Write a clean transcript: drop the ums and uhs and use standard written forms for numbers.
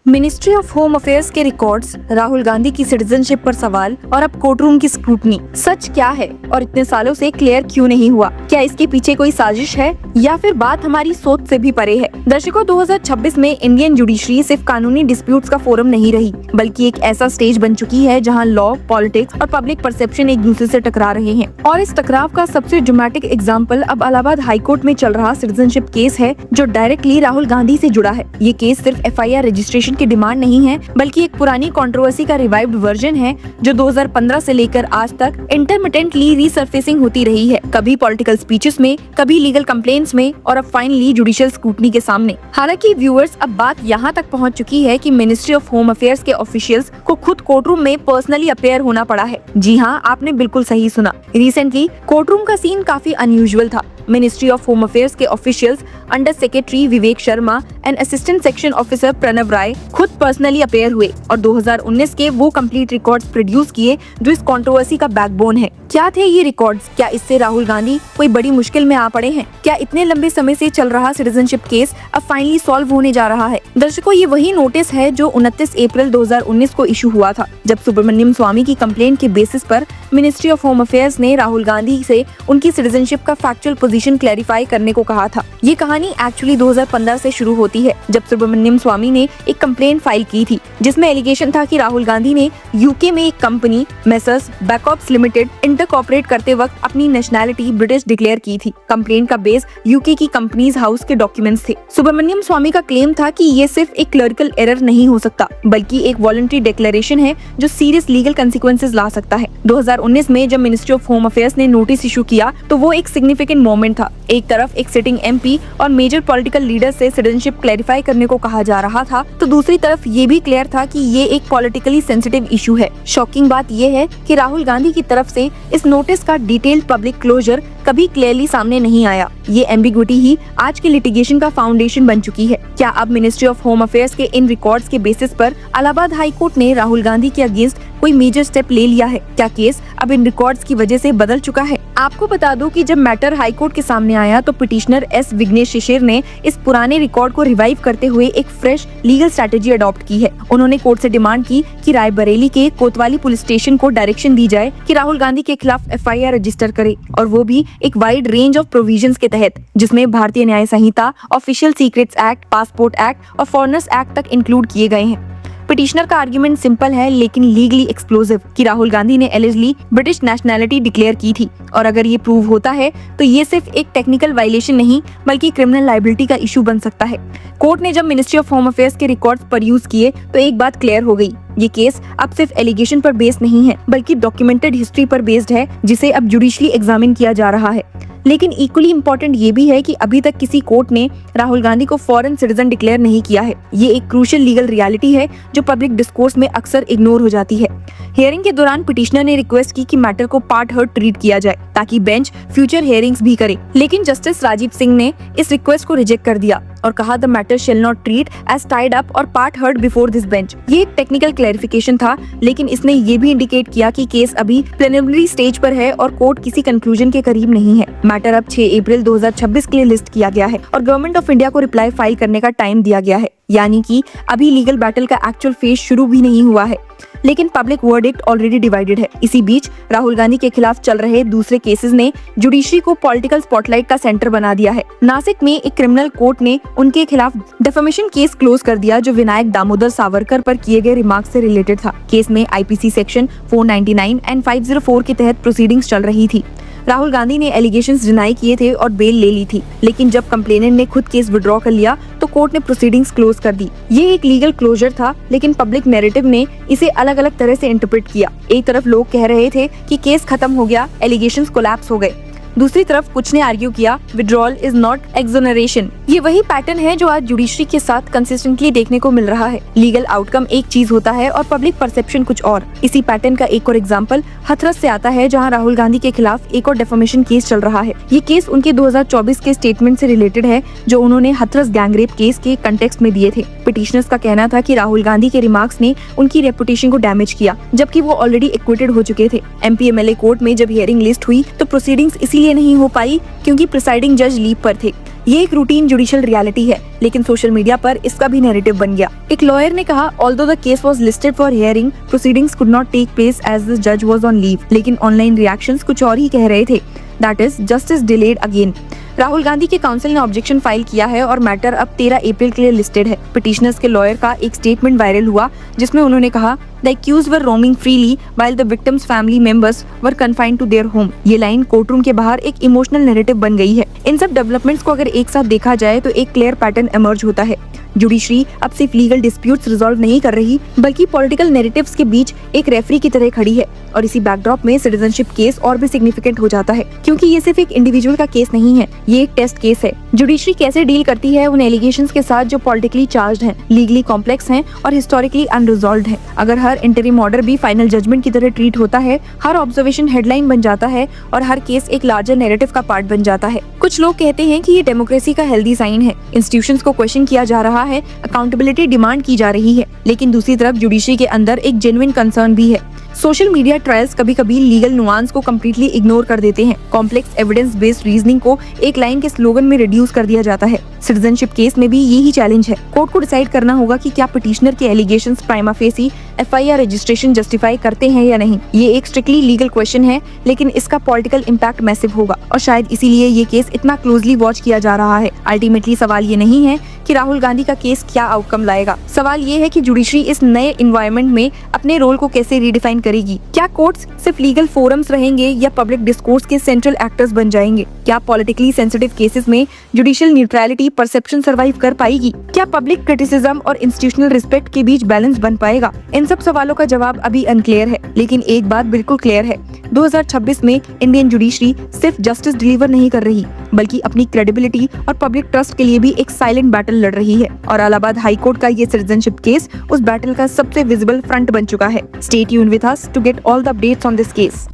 Ministry of home affairs के records, Rahul Gandhi की citizenship पर सवाल और अब कोर्टरूम की स्क्रूटनी। सच क्या है और इतने सालों से क्लियर क्यों नहीं हुआ? क्या इसके पीछे कोई साजिश है या फिर बात हमारी सोच से भी परे है? दर्शकों, 2026 में इंडियन जुडिशरी सिर्फ कानूनी डिस्प्यूट्स का फोरम नहीं रही, बल्कि एक ऐसा स्टेज बन चुकी है जहां लॉ, पॉलिटिक्स और पब्लिक परसेप्शन एक दूसरे से टकरा रहे हैं। और इस टकराव का सबसे ड्रामेटिक एग्जाम्पल अब इलाहाबाद हाईकोर्ट में चल रहा सिटीजनशिप केस है, जो डायरेक्टली राहुल गांधी से जुड़ा है। ये केस सिर्फ FIR रजिस्ट्रेशन की डिमांड नहीं है, बल्कि एक पुरानी कंट्रोवर्सी का रिवाइव्ड वर्जन है, जो 2015 से लेकर आज तक इंटरमिटेंटली रीसर्फेसिंग होती रही है, कभी पॉलिटिकल स्पीचेस में, कभी लीगल कंप्लेंट्स में और अब फाइनली जुडिशियल स्क्रूटनी के सामने। हालांकि व्यूअर्स, अब बात यहाँ तक पहुँच चुकी है कि मिनिस्ट्री ऑफ होम अफेयर्स के ऑफिशियल्स को खुद कोर्टरूम में पर्सनली अपेयर होना पड़ा है। जी हाँ, आपने बिल्कुल सही सुना। रिसेंटली कोर्टरूम का सीन काफी अनयूजुअल था। मिनिस्ट्री ऑफ होम अफेयर्स के officials under secretary Vivek Sharma and assistant section officer Pranav Rai खुद पर्सनली अपेयर हुए और 2019 के वो कंप्लीट रिकॉर्ड्स प्रोड्यूस किए जो इस कंट्रोवर्सी का बैकबोन है। क्या थे ये रिकॉर्ड्स? क्या इससे राहुल गांधी कोई बड़ी मुश्किल में आ पड़े हैं? क्या इतने लंबे समय से चल रहा सिटीजनशिप केस अब फाइनली सॉल्व होने जा रहा है? दर्शकों, ये वही नोटिस है जो 29 अप्रैल 2019 को इशू हुआ था, जब सुब्रमण्यम स्वामी की कंप्लेंट के बेसिस पर मिनिस्ट्री ऑफ होम अफेयर्स ने राहुल गांधी से उनकी सिटीजनशिप का फैक्चुअल पोजीशन क्लैरिफाई करने को कहा था। ये कहानी एक्चुअली 2015 से शुरू होती है, जब सुब्रमण्यम स्वामी ने एक कंप्लेंट फाइल की थी, जिसमें एलिगेशन था कि राहुल गांधी ने यूके में एक कंपनी मेसर्स बैकऑप्स लिमिटेड इंटरकॉर्पोरेट करते वक्त अपनी नेशनैलिटी ब्रिटिश डिक्लेयर की थी। कंप्लेंट का बेस यूके की कंपनीज हाउस के डॉक्यूमेंट्स थे। सुब्रमण्यम स्वामी का क्लेम था कि ये सिर्फ एक क्लरिकल एरर नहीं हो सकता, बल्कि एक वॉलंटरी डिक्लेरेशन है जो सीरियस लीगल कंसिक्वेंसेस ला सकता है। 2019 में जब मिनिस्ट्री ऑफ होम अफेयर्स ने नोटिस इशू किया, तो वो एक सिग्निफिकेंट मोमेंट था। एक तरफ एक सिटिंग MP और मेजर पॉलिटिकल लीडर से सिटीजनशिप क्लैरिफाई करने को कहा जा रहा था, तो दूसरी तरफ ये भी क्लियर था कि ये एक पॉलिटिकली सेंसिटिव इशू है। शॉकिंग बात ये है कि राहुल गांधी की तरफ से इस नोटिस का डिटेल्ड पब्लिक क्लोजर कभी क्लियरली सामने नहीं आया। ये एम्बिग्विटी ही आज के लिटिगेशन का फाउंडेशन बन चुकी है। क्या अब मिनिस्ट्री ऑफ होम अफेयर्स के इन रिकॉर्ड्स के बेसिस पर इलाहाबाद हाई कोर्ट ने राहुल गांधी के अगेंस्ट कोई मेजर स्टेप ले लिया है? क्या केस अब इन रिकॉर्ड्स की वजह से बदल चुका है? आपको बता दूं कि जब मैटर हाई कोर्ट के सामने आया, तो पिटिशनर S विघ्नेश शिशिर ने इस पुराने रिकॉर्ड को रिवाइव करते हुए एक फ्रेश लीगल स्ट्रेटेजी अडॉप्ट की है। उन्होंने कोर्ट से डिमांड की कि रायबरेली के कोतवाली पुलिस स्टेशन को डायरेक्शन दी जाए कि राहुल गांधी के खिलाफ FIR रजिस्टर करे, और वो भी एक वाइड रेंज ऑफ प्रोविजंस के तहत, जिसमें Bharatiya Nyaya Sanhita, official secrets act, passport act और फॉरेनर्स एक्ट तक इंक्लूड किए गए हैं। पिटिशनर का आर्गुमेंट सिंपल है लेकिन लीगली एक्सप्लोसिव, कि राहुल गांधी ने एलिजली ब्रिटिश नेशनैलिटी डिक्लेयर की थी, और अगर ये प्रूव होता है तो ये सिर्फ एक टेक्निकल वायलेशन नहीं, बल्कि क्रिमिनल लायबिलिटी का इशू बन सकता है। कोर्ट ने जब मिनिस्ट्री ऑफ होम अफेयर्स के रिकॉर्ड्स परयूज किए, तो एक बात क्लियर हो गई। ये केस अब सिर्फ एलिगेशन पर बेस्ड नहीं है, बल्कि डॉक्यूमेंटेड हिस्ट्री पर बेस्ड है, जिसे अब जुडिशली एग्जामिन किया जा रहा है। लेकिन इक्वली इम्पोर्टेंट ये भी है कि अभी तक किसी कोर्ट ने राहुल गांधी को फॉरेन सिटीजन डिक्लेयर नहीं किया है। ये एक क्रूशियल लीगल रियलिटी है जो पब्लिक डिस्कोर्स में अक्सर इग्नोर हो जाती है। हियरिंग के दौरान पिटिशनर ने रिक्वेस्ट की कि मैटर को पार्ट हर्ड ट्रीट किया जाए, ताकि बेंच फ्यूचर हियरिंग्स भी करे, लेकिन जस्टिस राजीव सिंह ने इस रिक्वेस्ट को रिजेक्ट कर दिया और कहा the matter shall not treat as tied up और part heard before this bench. ये एक टेक्निकल क्लैरिफिकेशन था, लेकिन इसने ये भी इंडिकेट किया कि केस अभी प्रिलिमिनरी स्टेज पर है और कोर्ट किसी कंक्लूजन के करीब नहीं है। मैटर अब 6 अप्रैल 2026 के लिए लिस्ट किया गया है और गवर्नमेंट ऑफ इंडिया को रिप्लाई फाइल करने का टाइम दिया गया है, यानी कि अभी लीगल बैटल का एक्चुअल फेज शुरू भी नहीं हुआ है, लेकिन पब्लिक वर्डिक्ट ऑलरेडी डिवाइडेड है। इसी बीच राहुल गांधी के खिलाफ चल रहे दूसरे केसेस ने जुडिशरी को पॉलिटिकल स्पॉटलाइट का सेंटर बना दिया है। नासिक में एक क्रिमिनल कोर्ट ने उनके खिलाफ डिफेमेशन केस क्लोज कर दिया, जो विनायक दामोदर सावरकर पर किए गए रिमार्क से रिलेटेड था। केस में IPC सेक्शन 499 एंड 504 के तहत प्रोसीडिंग्स चल रही थी। राहुल गांधी ने एलिगेशंस डिनाई किए थे और बेल ले ली थी, लेकिन जब कंप्लेनेंट ने खुद केस विड्रॉ कर लिया, तो कोर्ट ने प्रोसीडिंग्स क्लोज कर दी। ये एक लीगल क्लोजर था, लेकिन पब्लिक नैरेटिव ने इसे अलग अलग तरह से इंटरप्रेट किया। एक तरफ लोग कह रहे थे कि केस खत्म हो गया, एलिगेशंस कोलैप्स हो गए। दूसरी तरफ कुछ ने आर्ग्यू किया विड्रॉल इज नॉट एक्सोनरेशन। ये वही पैटर्न है जो आज जुडिशरी के साथ कंसिस्टेंटली देखने को मिल रहा है। लीगल आउटकम एक चीज होता है और पब्लिक परसेप्शन कुछ और। इसी पैटर्न का एक और एग्जांपल हाथरस से आता है, जहां राहुल गांधी के खिलाफ एक और डेफेमेशन केस चल रहा है। ये केस उनके 2024 के स्टेटमेंट से रिलेटेड है, जो उन्होंने हाथरस गैंगरेप केस के कंटेक्स्ट में दिए थे। पिटिशनर्स का कहना था कि राहुल गांधी के रिमार्क्स ने उनकी रेपुटेशन को डैमेज किया, जबकि वो ऑलरेडी एक्विटेड हो चुके थे। MP MLA कोर्ट में जब हियरिंग लिस्ट हुई, तो प्रोसीडिंग्स इसीलिए नहीं हो पाई क्योंकि प्रिसाइडिंग जज लीव पर थे। ये एक रूटीन जुडिशियल रियलिटी है, लेकिन सोशल मीडिया पर इसका भी नैरेटिव बन गया। एक लॉयर ने कहा, although the case was listed for hearing, proceedings could not take place as the जज वाज ऑन लीव। लेकिन ऑनलाइन रिएक्शंस कुछ और ही कह रहे थे, that is justice delayed again. Rahul Gandhi के काउंसिल ने ऑब्जेक्शन फाइल किया है और मैटर अब 13 अप्रैल के लिए लिस्टेड है। पिटिशनर्स के लॉयर का एक स्टेटमेंट वायरल हुआ जिसमें उन्होंने कहा, the accused were roaming freely while the victim's family members were confined to their home. ये लाइन कोर्टरूम के बाहर एक इमोशनल नैरेटिव बन गई है। इन सब डेवलपमेंट्स को अगर एक साथ देखा जाए तो एक क्लियर पैटर्न इमर्ज होता है। जुडिशरी अब सिर्फ लीगल डिस्प्यूट्स रिजॉल्व नहीं कर रही, बल्कि पॉलिटिकल नैरेटिव्स के बीच एक रेफरी की तरह खड़ी है। और इसी बैकड्रॉप में सिटीजनशिप केस और भी सिग्निफिकेंट हो जाता है, क्योंकि ये सिर्फ एक इंडिविजुअल का केस नहीं है, ये एक टेस्ट केस है। जुडिशरी कैसे डील करती है उन एलिगेशंस के साथ जो पॉलिटिकली चार्ज्ड हैं, लीगली कॉम्प्लेक्स हैं और हिस्टोरिकली अनरिजॉल्व्ड हैं। अगर हर इंटरिम ऑर्डर भी फाइनल जजमेंट की तरह ट्रीट होता है, हर ऑब्जर्वेशन हेडलाइन बन जाता है और हर केस एक लार्जर नैरेटिव का पार्ट बन जाता है। कुछ लोग कहते हैं कि ये डेमोक्रेसी का हेल्दी साइन है, इंस्टीट्यूशंस को क्वेश्चन किया जा रहा है, अकाउंटेबिलिटी डिमांड की जा रही है। लेकिन दूसरी तरफ जुडिशरी के अंदर एक जेन्युइन कंसर्न भी है। सोशल मीडिया ट्रायल्स कभी-कभी लीगल नुआंस को कम्प्लीटली इग्नोर कर देते हैं। कॉम्प्लेक्स एविडेंस बेस्ड रीजनिंग को एक लाइन के स्लोगन में रिड्यूस कर दिया जाता है। सिटीजनशिप केस में भी यही चैलेंज है। कोर्ट को डिसाइड करना होगा कि क्या पिटिशनर के allegations prima facie FIR registration justify करते हैं या नहीं। ये एक स्ट्रिक्टली लीगल क्वेश्चन है, लेकिन इसका पॉलिटिकल इम्पैक्ट मैसिव होगा और शायद इसीलिए ये केस इतना क्लोजली वॉच किया जा रहा है। अल्टीमेटली सवाल ये नहीं है कि राहुल गांधी का केस क्या आउटकम लाएगा, सवाल ये है कि जुडिशरी इस नए एनवायरनमेंट में अपने रोल को कैसे रिडिफाइन करेगी। क्या कोर्ट्स सिर्फ लीगल फोरम्स रहेंगे या पब्लिक डिस्कोर्स के सेंट्रल एक्टर्स बन जाएंगे? क्या पॉलिटिकली सेंसिटिव केसेस में जुडिशियल न्यूट्रलिटी परसेप्शन सर्वाइव कर पाएगी? क्या पब्लिक क्रिटिसिज्म और इंस्टीट्यूशनल रिस्पेक्ट के बीच बैलेंस बन पाएगा? इन सब सवालों का जवाब अभी अनक्लियर है, लेकिन एक बात बिल्कुल क्लियर है, 2026 में इंडियन जुडिशरी सिर्फ जस्टिस डिलीवर नहीं कर रही, बल्कि अपनी क्रेडिबिलिटी और पब्लिक ट्रस्ट के लिए भी एक साइलेंट बैटल लड़ रही है। और इलाहाबाद हाई कोर्ट का ये सिटीजनशिप केस उस बैटल का सबसे विजिबल फ्रंट बन चुका है। Stay tuned with us to get all the updates on this case.